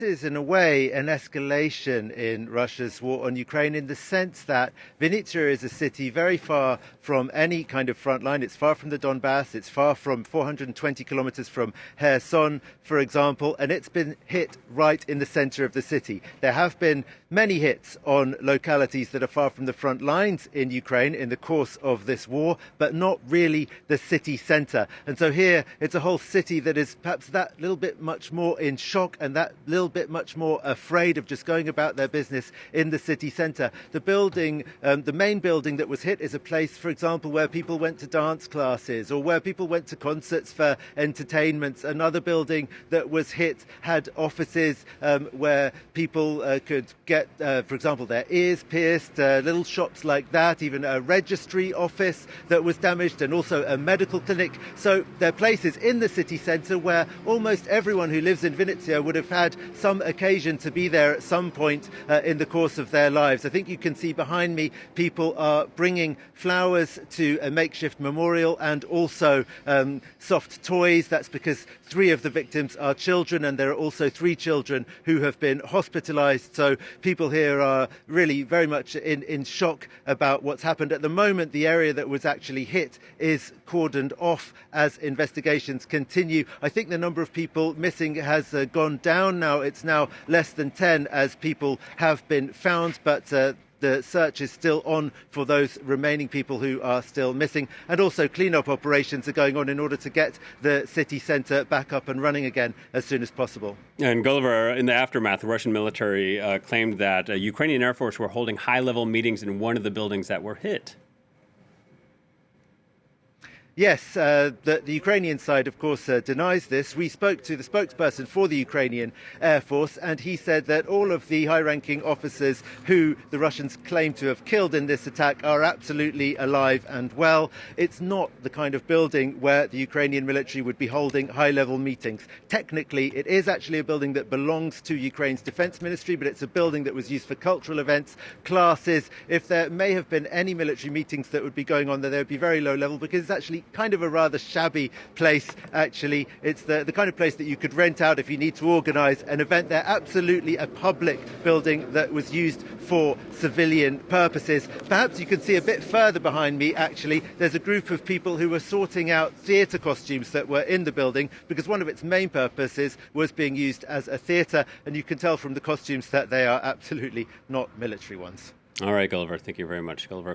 Is in a way an escalation in Russia's war on Ukraine in the sense that Vinnytsia is a city very far from any kind of front line. It's far from the Donbass. It's far from 420 kilometers from Kherson, for example, and it's been hit right in the center of the city. There have been many hits on localities that are far from the front lines in Ukraine in the course of this war, but not really the city center. And so here it's a whole city that is perhaps that little bit much more in shock and that little bit much more afraid of just going about their business in the city centre. The building, the main building that was hit is a place, for example, where people went to dance classes or where people went to concerts for entertainments. Another building that was hit had offices where people could get, for example, their ears pierced, little shops like that, even a registry office that was damaged and also a medical clinic. So there are places in the city centre where almost everyone who lives in Vinnytsia would have had some occasion to be there at some point in the course of their lives. I think you can see behind me people are bringing flowers to a makeshift memorial and also soft toys. That's because 3 of the victims are children and there are also 3 children who have been hospitalized. So people here are really very much in shock about what's happened. At the moment, the area that was actually hit is cordoned off as investigations continue. I think the number of people missing has gone down now. It's now less than 10 as people have been found, but the search is still on for those remaining people who are still missing. And also clean-up operations are going on in order to get the city centre back up and running again as soon as possible. And Gulliver, in the aftermath, the Russian military claimed that Ukrainian Air Force were holding high-level meetings in one of the buildings that were hit. Yes, the Ukrainian side, of course, denies this. We spoke to the spokesperson for the Ukrainian Air Force, and he said that all of the high-ranking officers who the Russians claim to have killed in this attack are absolutely alive and well. It's not the kind of building where the Ukrainian military would be holding high-level meetings. Technically, it is actually a building that belongs to Ukraine's defense ministry, but it's a building that was used for cultural events, classes. If there may have been any military meetings that would be going on there, they would be very low level because it's actually kind of a rather shabby place, actually. It's the kind of place that you could rent out if you need to organise an event. They're absolutely a public building that was used for civilian purposes. Perhaps you can see a bit further behind me, actually, there's a group of people who were sorting out theatre costumes that were in the building because one of its main purposes was being used as a theatre, and you can tell from the costumes that they are absolutely not military ones. All right, Gulliver, thank you very much. Gulliver